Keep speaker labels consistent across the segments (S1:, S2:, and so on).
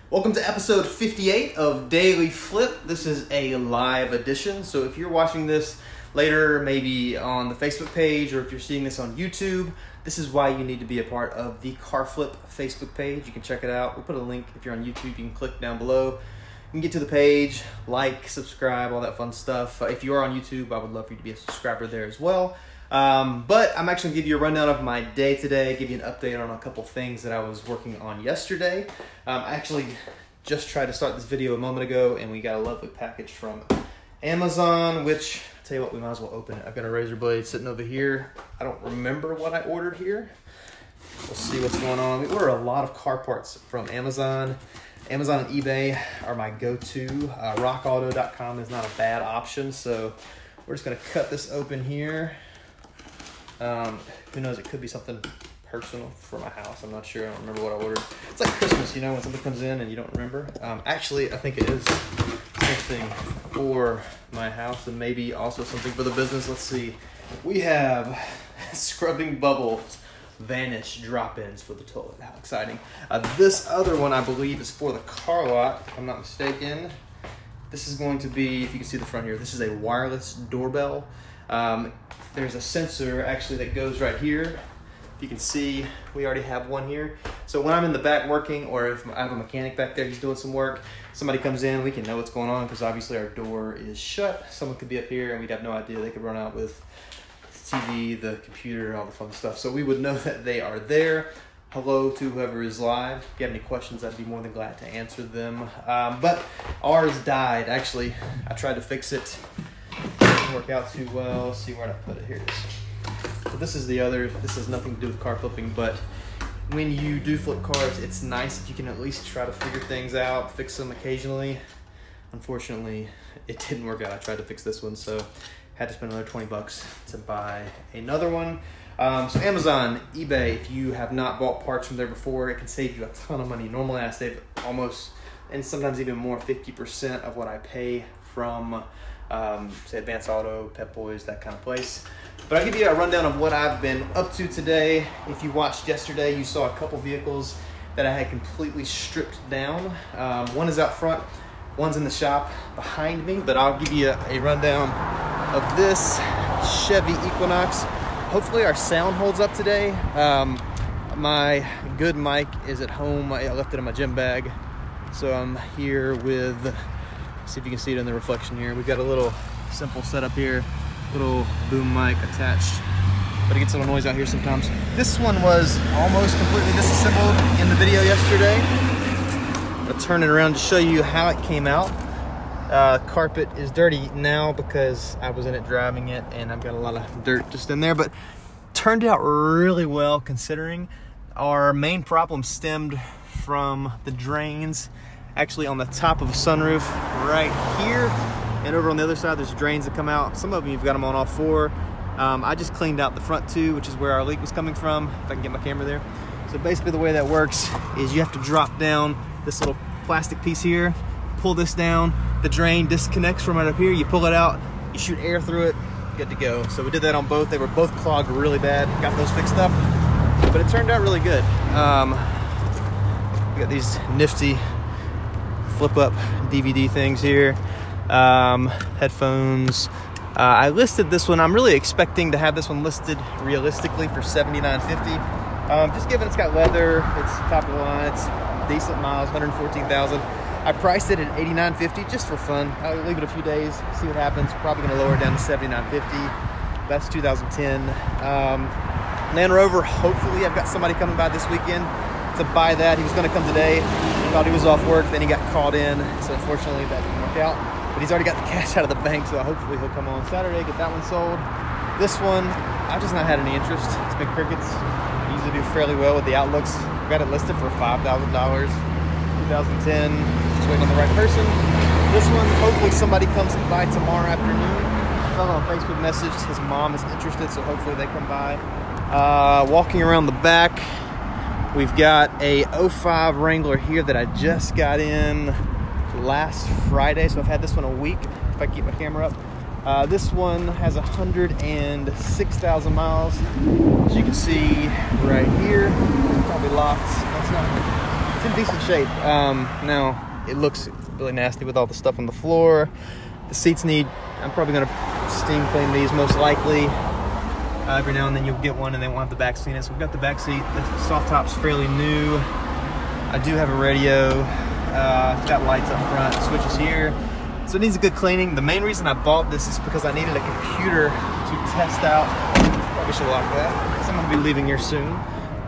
S1: Welcome to episode 58 of Daily Flip. This is a live edition, so if you're watching this later, maybe on the Facebook page, or if you're seeing this on YouTube, this is why you need to be a part of the Car Flip Facebook page. You can check it out. We'll put a link if you're on YouTube. You can click down below. You can get to the page, like, subscribe, all that fun stuff. If you are on YouTube, I would love for you to be a subscriber there as well. But I'm actually going to give you a rundown of my day today, give you an update on a couple things that I was working on yesterday. I actually just tried to start this video a moment ago, and we got a lovely package from Amazon, which, I'll tell you what, we might as well open it. I've got a razor blade sitting over here. I don't remember what I ordered here. We'll see what's going on. We order a lot of car parts from Amazon. Amazon and eBay are my go-to. RockAuto.com is not a bad option, so we're just going to cut this open here. Who knows, it could be something personal for my house. I'm not sure. I don't remember what I ordered. It's like Christmas, you know, when something comes in and you don't remember. Actually, I think it is something for my house and maybe also something for the business. Let's see. We have scrubbing bubbles vanish drop-ins for the toilet. How exciting. This other one, I believe, is for the car lot, if I'm not mistaken. This is going to be, if you can see the front here, this is a wireless doorbell. There's a sensor actually that goes right here. If you can see, we already have one here. So when I'm in the back working, or if I have a mechanic back there, he's doing some work, somebody comes in, we can know what's going on because obviously our door is shut. Someone could be up here and we'd have no idea. They could run out with the TV, the computer, all the fun stuff. So we would know that they are there. Hello to whoever is live. If you have any questions, I'd be more than glad to answer them. But ours died. Actually, I tried to fix it. Didn't work out too well. Let's see where I put it. Here it is. So this is the other. This has nothing to do with car flipping, but when you do flip cars, it's nice if you can at least try to figure things out, fix them occasionally. Unfortunately, it didn't work out. I tried to fix this one, so had to spend another 20 bucks to buy another one. So Amazon, eBay, if you have not bought parts from there before, it can save you a ton of money. Normally I save almost, and sometimes even more, 50% of what I pay from say Advanced Auto, Pep Boys, that kind of place. But I'll give you a rundown of what I've been up to today. If you watched yesterday, you saw a couple vehicles that I had completely stripped down. One is out front, one's in the shop behind me, but I'll give you a rundown of this Chevy Equinox. Hopefully our sound holds up today. My good mic is at home. I left it in my gym bag. So I'm here with, see if you can see it in the reflection here. We've got a little simple setup here, little boom mic attached, but it gets a little noise out here sometimes. This one was almost completely disassembled in the video yesterday. I'll turn it around to show you how it came out. Carpet is dirty now because I was in it driving it and I've got a lot of dirt just in there, but turned out really well considering. Our main problem stemmed from the drains actually on the top of a sunroof right here, and over on the other side there's drains that come out. Some of them you've got them on all four. I just cleaned out the front two, which is where our leak was coming from, if I can get my camera there. So basically the way that works is you have to drop down this little plastic piece here, pull this down, the drain disconnects from right up here, you pull it out, you shoot air through it, good to go. So we did that on both. They were both clogged really bad, got those fixed up, but it turned out really good. We got these nifty flip up DVD things here, headphones. I listed this one. I'm really expecting to have this one listed realistically for $79.50. Just given it's got leather, it's top of the line, it's decent miles, 114,000. I priced it at $89.50 just for fun. I'll leave it a few days, see what happens. Probably gonna lower it down to $79.50. That's 2010. Land Rover, hopefully I've got somebody coming by this weekend to buy that. He was gonna come today, thought he was off work, then he got called in, so unfortunately that didn't work out. But he's already got the cash out of the bank, so hopefully he'll come on Saturday, get that one sold. This one, I've just not had any interest. It's been crickets. I usually do fairly well with the outlooks. I got it listed for $5,000, 2010. Just waiting on the right person. This one, hopefully somebody comes by tomorrow afternoon. A fellow on Facebook messaged his mom is interested, so hopefully they come by. Walking around the back, we've got a 05 Wrangler here that I just got in last Friday, so I've had this one a week if I keep my camera up. This one has 106,000 miles, as you can see right here. Probably locked. That's not in decent shape. Now it looks really nasty with all the stuff on the floor. The seats I'm probably gonna steam clean these most likely. Every now and then you'll get one and they won't have the back seat in it. So we've got the back seat. The soft top's fairly new. I do have a radio. It's got lights up front, switches here. So it needs a good cleaning. The main reason I bought this is because I needed a computer to test out. Probably should lock that, because I'm gonna be leaving here soon.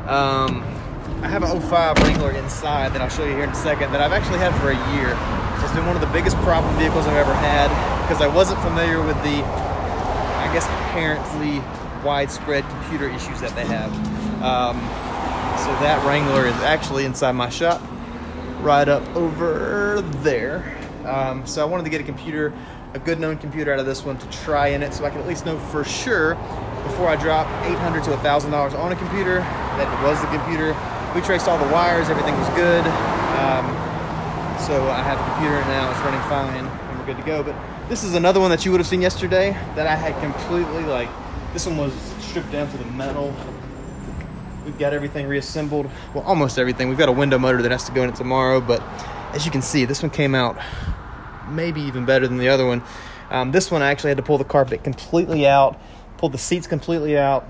S1: I have an 05 Wrangler inside that I'll show you here in a second that I've actually had for a year. It's been one of the biggest problem vehicles I've ever had because I wasn't familiar with the, I guess, apparently widespread computer issues that they have. So that Wrangler is actually inside my shop, right up over there. So I wanted to get a good known computer out of this one to try in it so I can at least know for sure before I drop $800 to $1,000 on a computer that it was the computer. We traced all the wires, everything was good. So I have a computer now, it's running fine, and we're good to go. But this is another one that you would have seen yesterday that I had completely, this one was stripped down to the metal. We've got everything reassembled. Well, almost everything. We've got a window motor that has to go in it tomorrow, but as you can see, this one came out maybe even better than the other one. This one I actually had to pull the carpet completely out, pulled the seats completely out,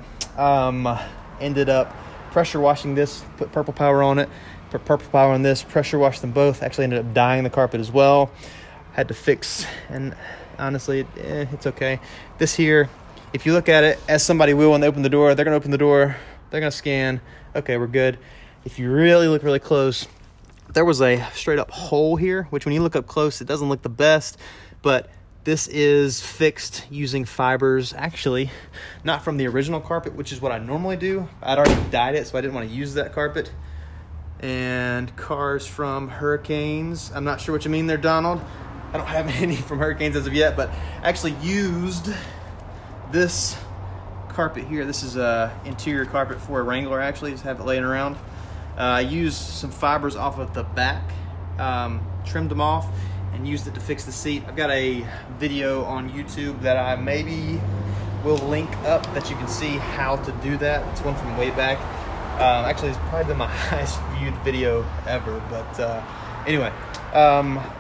S1: ended up pressure washing this, put Purple Power on it, put Purple Power on this, pressure washed them both, actually ended up dyeing the carpet as well. Had to fix, and honestly, it's okay. This here, if you look at it, as somebody will when they open the door, they're gonna open the door, they're gonna scan, okay, we're good. If you really look really close, there was a straight up hole here, which when you look up close, it doesn't look the best, but this is fixed using fibers, actually, not from the original carpet, which is what I normally do. I'd already dyed it, so I didn't want to use that carpet. And cars from Hurricanes. I'm not sure what you mean there, Donald. I don't have any from Hurricanes as of yet, but I actually used this carpet here. This is a interior carpet for a Wrangler, actually. Just have it laying around. I used some fibers off of the back, trimmed them off, and used it to fix the seat. I've got a video on YouTube that I maybe will link up that you can see how to do that. It's one from way back. Actually, it's probably been my highest viewed video ever, but anyway.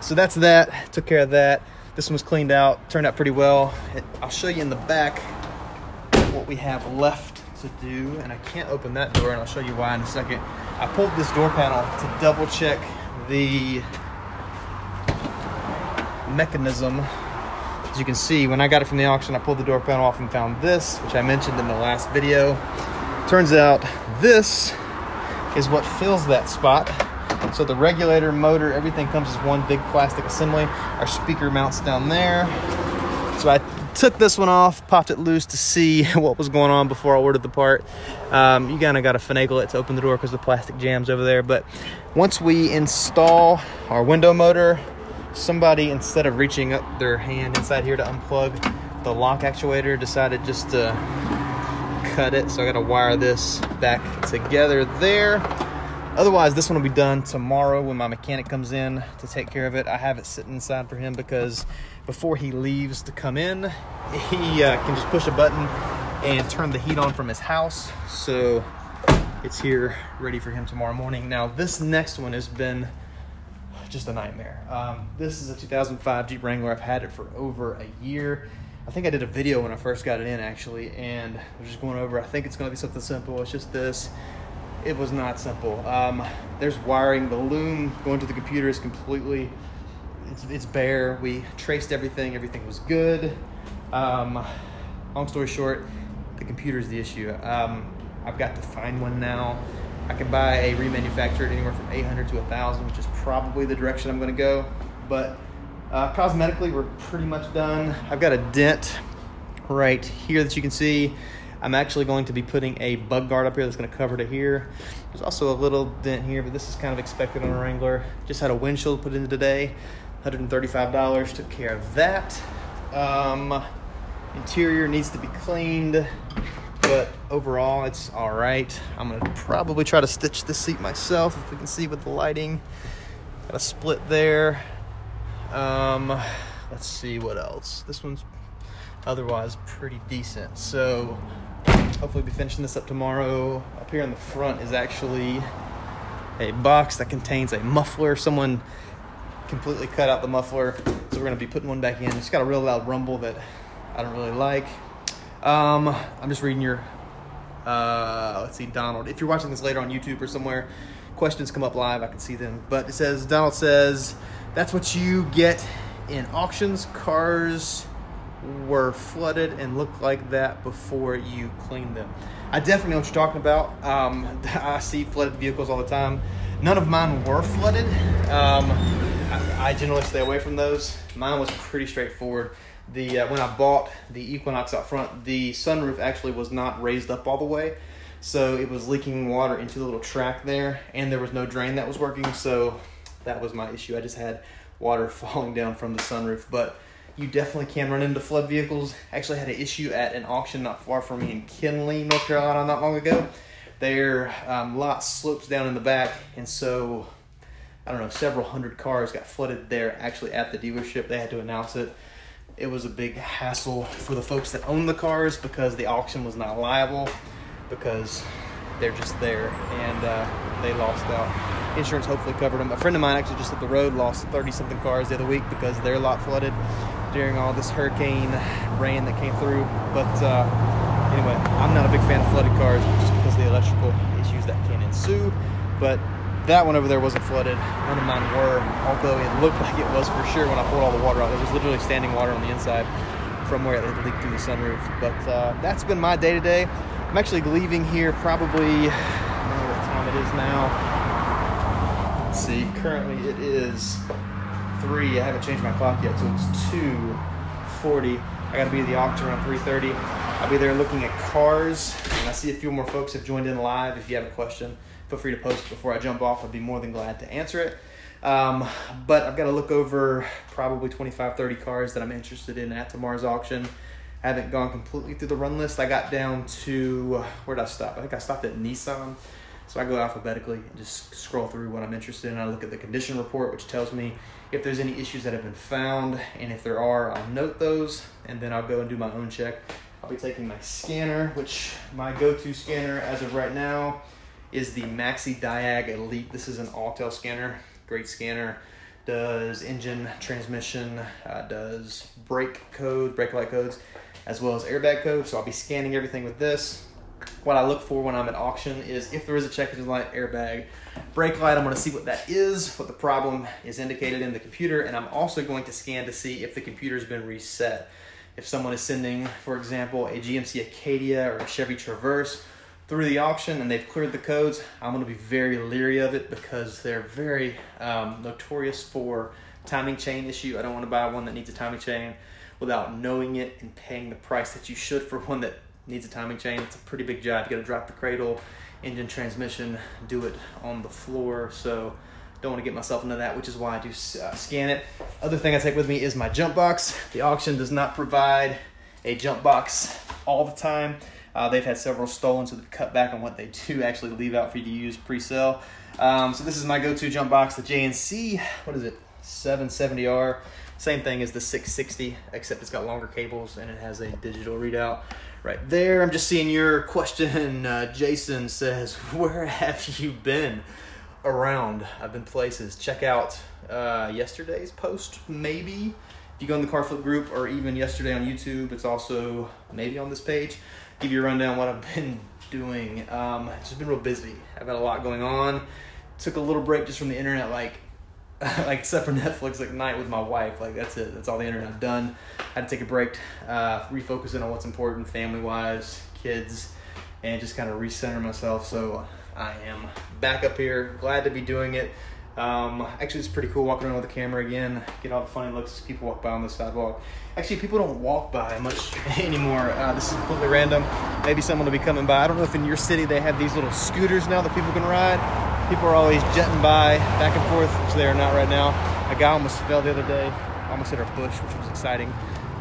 S1: So that's that, took care of that. This one was cleaned out, turned out pretty well. I'll show you in the back what we have left to do, and I can't open that door, and I'll show you why in a second. I pulled this door panel to double check the mechanism. As you can see, when I got it from the auction, I pulled the door panel off and found this, which I mentioned in the last video. Turns out this is what fills that spot. So the regulator, motor, everything comes as one big plastic assembly. Our speaker mounts down there. So I took this one off, popped it loose to see what was going on before I ordered the part. You kind of got to finagle it to open the door because the plastic jams over there. But once we install our window motor, somebody, instead of reaching up their hand inside here to unplug the lock actuator, decided just to cut it. So I got to wire this back together there. Otherwise, this one will be done tomorrow when my mechanic comes in to take care of it. I have it sitting inside for him because before he leaves to come in, he can just push a button and turn the heat on from his house. So it's here ready for him tomorrow morning. Now, this next one has been just a nightmare. This is a 2005 Jeep Wrangler. I've had it for over a year. I think I did a video when I first got it in, actually, and I was just going over. I think it's going to be something simple. It's just this. It was not simple. There's wiring. The loom going to the computer is completely, it's bare. We traced everything. Everything was good. Long story short, the computer is the issue. I've got to find one now. I can buy a remanufactured anywhere from $800 to $1,000, which is probably the direction I'm going to go. But cosmetically, we're pretty much done. I've got a dent right here that you can see. I'm actually going to be putting a bug guard up here that's going to cover to here. There's also a little dent here, but this is kind of expected on a Wrangler. Just had a windshield put in today, $135. Took care of that. Interior needs to be cleaned, but overall it's all right. I'm going to probably try to stitch this seat myself if we can see with the lighting. Got a split there. Let's see what else. This one's otherwise pretty decent. So hopefully we'll be finishing this up tomorrow. Up here in the front is actually a box that contains a muffler. Someone completely cut out the muffler, so we're gonna be putting one back in. It's got a real loud rumble that I don't really like. I'm just reading your, let's see, Donald. If you're watching this later on YouTube or somewhere, questions come up live, I can see them. But it says, Donald says, that's what you get in auctions. Cars were flooded and looked like that before you cleaned them. I definitely know what you're talking about. I see flooded vehicles all the time. None of mine were flooded. I generally stay away from those. Mine was pretty straightforward. When I bought the Equinox out front, the sunroof actually was not raised up all the way, so it was leaking water into the little track there, and there was no drain that was working, so that was my issue. I just had water falling down from the sunroof. But you definitely can run into flood vehicles. Actually had an issue at an auction not far from me in Kinley, North Carolina, not long ago. Their lot slopes down in the back, and so I don't know, several hundred cars got flooded there actually at the dealership. They had to announce it. It was a big hassle for the folks that own the cars because the auction was not liable because they're just there, and they lost out. Insurance hopefully covered them. A friend of mine actually just up the road lost 30-something cars the other week because their lot flooded during all this hurricane rain that came through. But anyway, I'm not a big fan of flooded cars just because of the electrical issues that can ensue. But that one over there wasn't flooded. None of mine were, although it looked like it was for sure when I pulled all the water out. There was literally standing water on the inside from where it had leaked through the sunroof. But that's been my day today. I'm actually leaving here probably, I don't know what time it is now. Let's see, currently it is 3. I haven't changed my clock yet, so it's 2:40. I gotta be at the auction around 3:30. I'll be there looking at cars, and I see a few more folks have joined in live. If you have a question, feel free to post it before I jump off. I'd be more than glad to answer it. But I've got to look over probably 25, 30 cars that I'm interested in at tomorrow's auction. I haven't gone completely through the run list. I got down to, where did I stop? I think I stopped at Nissan. So I go alphabetically and just scroll through what I'm interested in. I look at the condition report, which tells me if there's any issues that have been found, and if there are, I'll note those, and then I'll go and do my own check. I'll be taking my scanner, which my go-to scanner as of right now is the Maxi Diag Elite. This is an Autel scanner, great scanner. Does engine, transmission, does brake light codes, as well as airbag codes. So I'll be scanning everything with this. What I look for when I'm at auction is if there is a check engine light, airbag, brake light, I'm going to see what that is, what the problem is indicated in the computer, and I'm also going to scan to see if the computer's been reset. If someone is sending, for example, a GMC Acadia or a Chevy Traverse through the auction and they've cleared the codes, I'm going to be very leery of it because they're very notorious for timing chain issue. I don't want to buy one that needs a timing chain without knowing it and paying the price that you should for one that needs a timing chain. It's a pretty big job. You got to drop the cradle, engine, transmission, do it on the floor. So don't want to get myself into that, which is why I do scan it. Other thing I take with me is my jump box. The auction does not provide a jump box all the time. They've had several stolen, so they've cut back on what they do actually leave out for you to use pre-sale. So this is my go-to jump box, the JNC, what is it, 770R. Same thing as the 660, except it's got longer cables and it has a digital readout right there. I'm just seeing your question. Jason says, where have you been? Around. I've been places. Check out yesterday's post, maybe. If you go in the Car Flip group, or even yesterday on YouTube, it's also maybe on this page. Give you a rundown what I've been doing. It's just been real busy. I've got a lot going on. Took a little break just from the internet, like except for Netflix at night with my wife. Like that's it. That's all the internet I've done. Had to take a break, refocusing on what's important, family-wise, kids, and just kind of recenter myself. So I am back up here. Glad to be doing it. Actually, it's pretty cool walking around with the camera again. Get all the funny looks as people walk by on the sidewalk. Actually, people don't walk by much anymore. This is completely random. Maybe someone will be coming by. I don't know if in your city they have these little scooters now that people can ride. People are always jetting by back and forth, which they are not right now. A guy almost fell the other day. Almost hit our bush, which was exciting.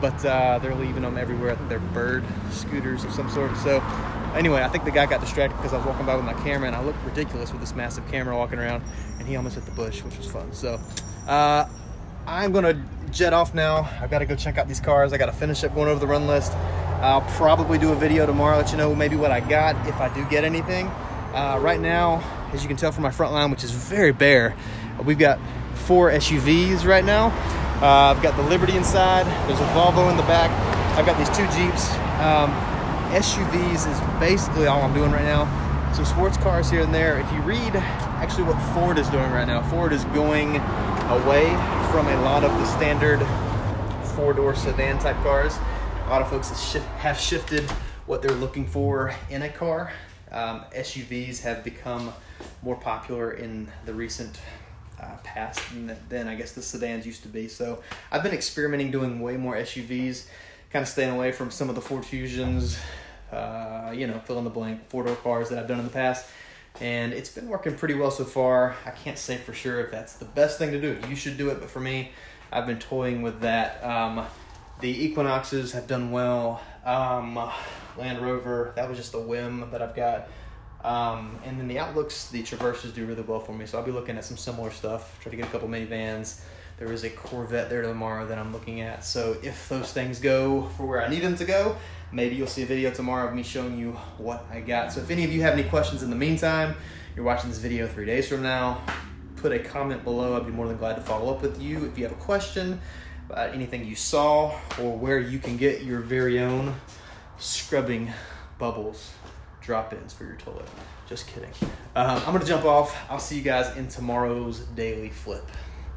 S1: But they're leaving them everywhere. I think they're bird scooters of some sort. So anyway, I think the guy got distracted because I was walking by with my camera and I looked ridiculous with this massive camera walking around, and he almost hit the bush, which was fun. So I'm gonna jet off now. I've got to go check out these cars. I got to finish up going over the run list. I'll probably do a video tomorrow, let you know maybe what I got if I do get anything. Right now, as you can tell from my front line, which is very bare, we've got 4 SUVs right now. I've got the Liberty inside. There's a Volvo in the back. I've got these 2 Jeeps. SUVs is basically all I'm doing right now. Some sports cars here and there. If you read actually what Ford is doing right now, Ford is going away from a lot of the standard 4-door sedan type cars. A lot of folks have shifted what they're looking for in a car. SUVs have become more popular in the recent past than I guess the sedans used to be. So I've been experimenting doing way more SUVs, kind of staying away from some of the Ford Fusions, you know, fill in the blank 4-door cars that I've done in the past. And it's been working pretty well so far. I can't say for sure if that's the best thing to do. You should do it, but for me, I've been toying with that. The Equinoxes have done well. Land Rover, that was just a whim that I've got. And then the Outlooks, the Traverses do really well for me. So I'll be looking at some similar stuff. Try to get a couple minivans. There is a Corvette there tomorrow that I'm looking at. So if those things go for where I need them to go, maybe you'll see a video tomorrow of me showing you what I got. So if any of you have any questions in the meantime, you're watching this video 3 days from now, put a comment below. I'd be more than glad to follow up with you. If you have a question about anything you saw or where you can get your very own scrubbing bubbles drop-ins for your toilet. Just kidding. I'm going to jump off. I'll see you guys in tomorrow's daily flip.